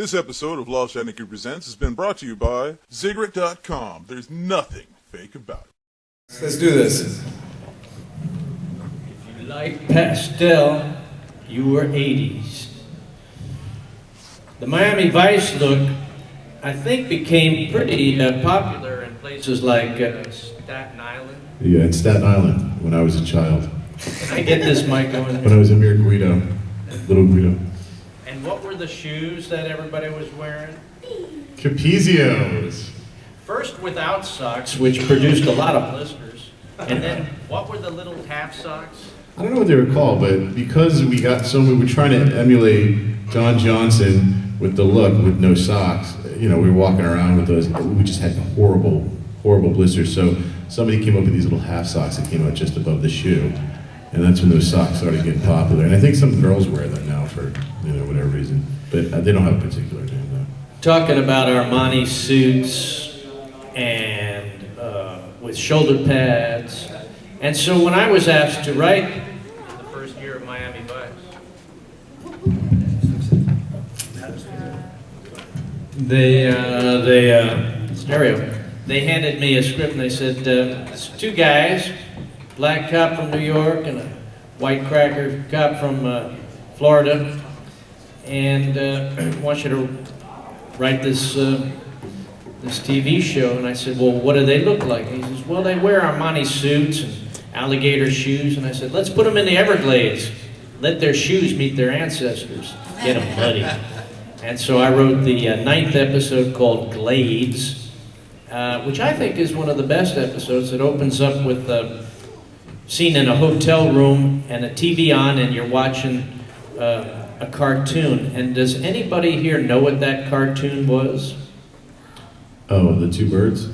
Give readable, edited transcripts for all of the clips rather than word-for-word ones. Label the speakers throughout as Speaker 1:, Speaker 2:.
Speaker 1: This episode of Lost Anarchy Presents has been brought to you by Ziggret.com. There's nothing fake about it.
Speaker 2: Let's do this.
Speaker 3: If you like pastel, you were 80s. The Miami Vice look, I think, became pretty popular in places like Staten Island.
Speaker 4: Yeah, in Staten Island, when I was a child.
Speaker 3: Can I get this mic going?
Speaker 4: When I was a mere Guido, little Guido.
Speaker 3: And what were the shoes that everybody was wearing?
Speaker 4: Capezios.
Speaker 3: First without socks, which produced a lot of blisters. And then what were the little half socks?
Speaker 4: I don't know what they were called, but because we were trying to emulate John Johnson with the look with no socks. You know, we were walking around with those. We just had horrible blisters. So somebody came up with these little half socks that came out just above the shoe. And that's when those socks started getting popular. And I think some girls wear them now for, whatever reason. But they don't have a particular name, though.
Speaker 3: Talking about Armani suits and with shoulder pads. And so when I was asked to write in the first year of Miami Vice, they handed me a script and they said, it's two guys, black cop from New York and a white cracker cop from Florida, and I want you to write this TV show. And I said, well, what do they look like? And he says, well, they wear Armani suits and alligator shoes. And I said, let's put them in the Everglades. Let their shoes meet their ancestors. Get them muddy. And so I wrote the 9th episode called Glades, which I think is one of the best episodes. It opens up with a scene in a hotel room and a TV on, and you're watching a cartoon. And does anybody here know what that cartoon was?
Speaker 4: Oh, the two birds?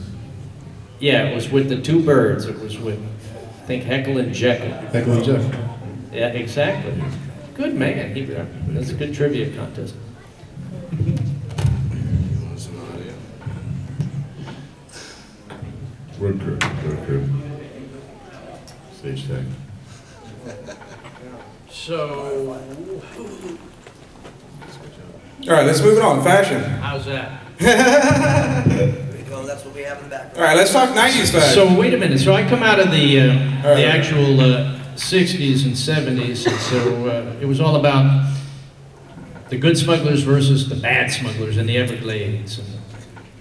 Speaker 3: Yeah, it was with the two birds. It was with, I think, Heckle and Jekyll.
Speaker 4: Heckle and Jeff.
Speaker 3: Yeah, exactly. Good man. That's a good trivia contest.
Speaker 4: Road crew. Stage tag.
Speaker 3: So,
Speaker 2: All right, let's move it on. Fashion.
Speaker 3: how's that?
Speaker 5: Well, that's what we have in the background.
Speaker 2: All right, let's talk 90s fashion.
Speaker 3: So wait a minute. So I come out of the actual 60s and 70s, and so it was all about the good smugglers versus the bad smugglers in the Everglades.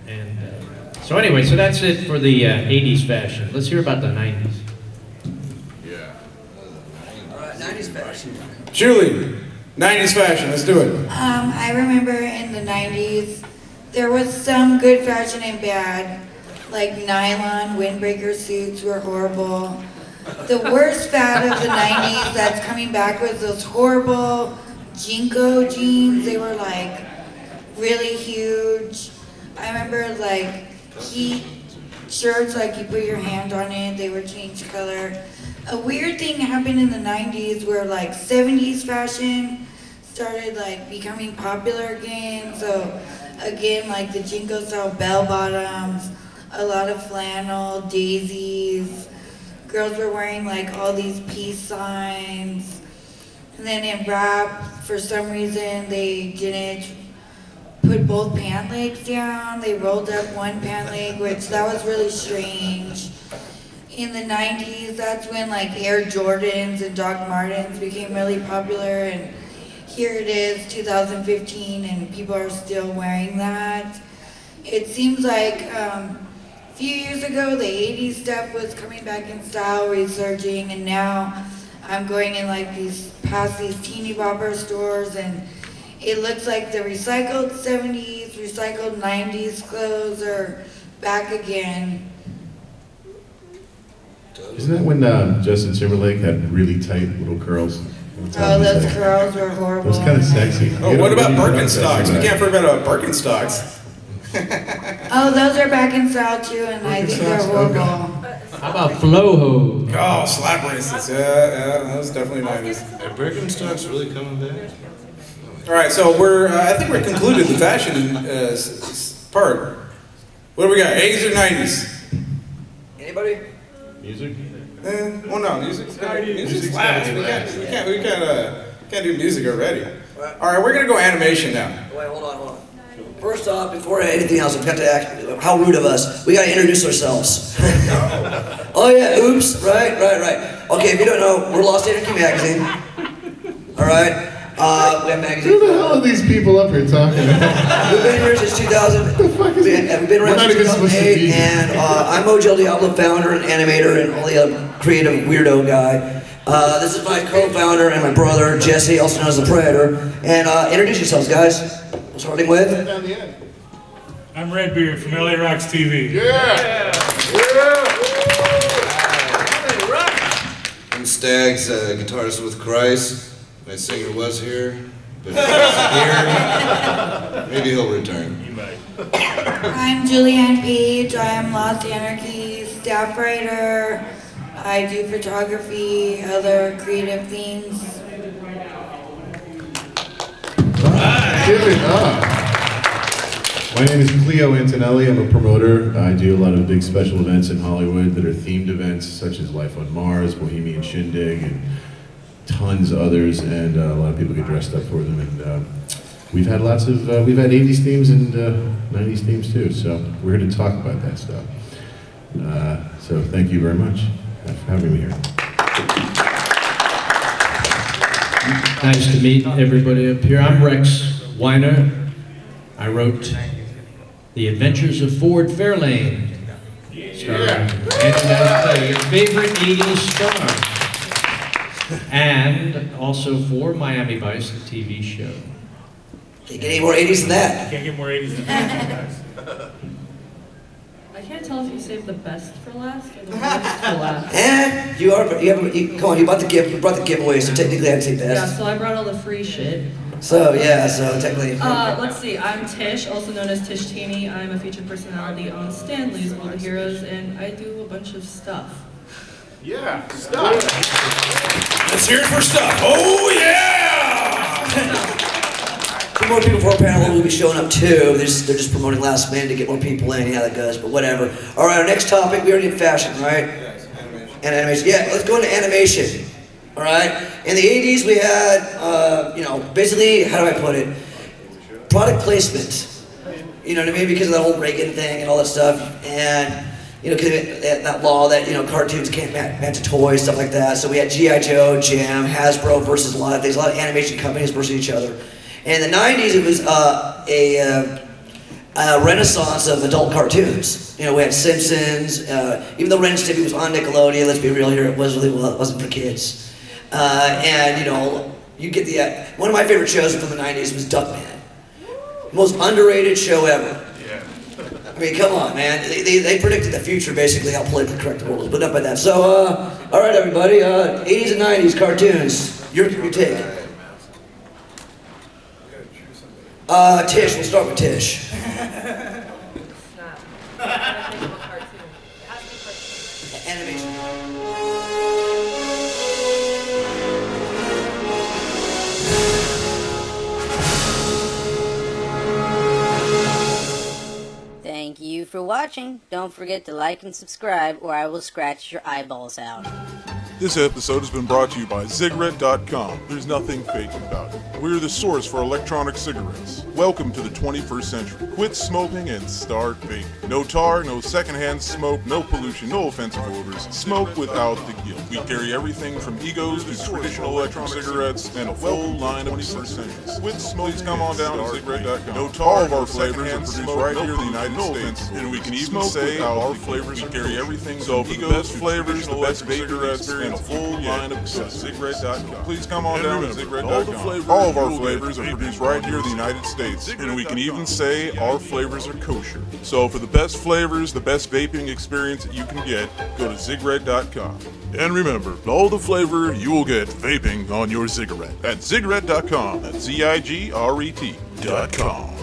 Speaker 3: And so anyway, so that's it for the 80s fashion. Let's hear about the 90s.
Speaker 5: All right, 90s fashion.
Speaker 2: Julie, 90s fashion. Let's do it.
Speaker 6: I remember in the 90s, there was some good fashion and bad, like nylon windbreaker suits were horrible. The worst fad of the 90s that's coming back was those horrible Jinko jeans. They were like really huge. I remember like heat shirts, like you put your hand on it, they would change color. A weird thing happened in the 90s where like 70s fashion started like becoming popular again. So again, like the Jinko style bell bottoms, a lot of flannel, daisies. Girls were wearing like all these peace signs. And then in rap, for some reason, they didn't put both pant legs down. They rolled up one pant leg, which that was really strange. In the 90s, that's when like Air Jordans and Doc Martens became really popular. And here it is, 2015, and people are still wearing that. It seems like a few years ago, the 80s stuff was coming back in style, resurging, and now I'm going in like past these teeny bopper stores, and it looks like the recycled 70s, recycled 90s clothes are back again.
Speaker 4: Isn't that when Justin Timberlake had really tight little curls?
Speaker 6: Oh, those curls were horrible.
Speaker 4: It was kind of sexy.
Speaker 2: Oh, what about Birkenstocks? We can't forget about Birkenstocks.
Speaker 6: Oh, those are back in style too, and I think they're horrible.
Speaker 3: How about Floho?
Speaker 2: Oh, slap bracelets. Yeah, that was definitely 90s.
Speaker 7: Are Birkenstocks really coming back?
Speaker 2: All right, so I think we're concluded the fashion part. What do we got, 80s or 90s?
Speaker 5: Anybody?
Speaker 4: Music?
Speaker 2: Well, no, music's last. We can't do music already. All right, we're gonna go animation now.
Speaker 5: Wait, hold on. First off, before anything else, we've got to act, how rude of us. We got to introduce ourselves. Oh yeah, oops, right. Okay, if you don't know, we're Lost Anarchy Magazine. All right, we have magazines.
Speaker 4: Who the hell are these people up here talking about?
Speaker 5: We've been here since 2000.
Speaker 4: What the fuck is
Speaker 5: We've been around
Speaker 4: We're not
Speaker 5: since
Speaker 4: even supposed to
Speaker 5: 2008,
Speaker 4: be.
Speaker 5: and I'm Mojel Diablo, founder and animator and only a creative weirdo guy. This is my co-founder and my brother, Jesse, also known as the Predator. And introduce yourselves, guys. We're starting with...
Speaker 4: Down the end.
Speaker 8: I'm Redbeard from LA Rocks TV.
Speaker 4: Yeah.
Speaker 7: I'm Stags, guitarist with Christ. My singer was here, but he's here. Maybe he'll return.
Speaker 8: You might.
Speaker 6: I'm Julianne Page. I am Lost Anarchy staff writer. I do photography, other creative things.
Speaker 4: Give it up. My name is Cleo Antonelli. I'm a promoter. I do a lot of big special events in Hollywood that are themed events such as Life on Mars, Bohemian Shindig, and tons of others. And a lot of people get dressed up for them. And we've had lots of, we've had 80s themes and 90s themes too. So we're here to talk about that stuff. So thank you very much for having me here.
Speaker 3: Nice to meet everybody up here. I'm Rex Weiner. I wrote The Adventures of Ford Fairlane, starring and your favorite 80s star. And also for Miami Vice, the TV show.
Speaker 5: Can't get any more 80s than that.
Speaker 8: Can't get more 80s than that, guys.
Speaker 9: I can't tell if you saved the best for last or the worst for last.
Speaker 5: Come on, you brought the giveaway, so technically I'd say
Speaker 9: Yeah,
Speaker 5: best.
Speaker 9: so I brought all the free shit.
Speaker 5: So technically.
Speaker 9: Let's see, I'm Tish, also known as Tish Teeny. I'm a featured personality on Stanley's All the Heroes, and I do a bunch of stuff.
Speaker 4: Yeah, stop.
Speaker 2: Let's hear it for stuff. Oh yeah!
Speaker 5: Two more people for our panel will be showing up too. They're just promoting last minute to get more people in. Yeah, that goes, but whatever. All right, our next topic, we already did fashion, right?
Speaker 7: Yes, animation.
Speaker 5: And animation. Yeah, let's go into animation. All right. In the 80s, we had, basically, how do I put it? Product placement. You know what I mean? Because of that whole Reagan thing and all that stuff, and because that law that cartoons can't match toys, stuff like that. So we had G.I. Joe, Jam, Hasbro versus a lot of things, a lot of animation companies versus each other. And in the 90s, it was a renaissance of adult cartoons. We had Simpsons. Even though Ren and Stimpy was on Nickelodeon, let's be real here, it wasn't for kids. You get the one of my favorite shows from the 90s was Duckman. Most underrated show ever.
Speaker 1: Yeah.
Speaker 5: I mean, come on, man. They predicted the future, basically, how politically correct the world is. But enough about that. So, all right, everybody. 80s and 90s cartoons. Your take. Tish. We'll start with Tish. Animation.
Speaker 10: Thank you for watching. Don't forget to like and subscribe or I will scratch your eyeballs out.
Speaker 1: This episode has been brought to you by Cigarette.com. There's nothing fake about it. We're the source for electronic cigarettes. Welcome to the 21st century. Quit smoking and start vaping. No tar, no secondhand smoke, no pollution, no offensive odors. Smoke without the guilt. We carry everything from egos to traditional electronic cigarettes and a full line of 21st centuries. Quit smoking. Please come on down to Cigarette.com. No tar, all of our flavors are produced right here in the United States. And we can even say our flavors. We carry everything from the best flavors, the best vape cigarettes, and a full line of Cigarette.com. Please come on down to Cigarette.com. All of our flavors are produced right here in the United States, and we can even say our flavors are kosher. So for the best flavors, the best vaping experience that you can get, go to Cigarette.com. And remember, all the flavor you will get vaping on your cigarette at Cigarette.com. That's Zigret.com.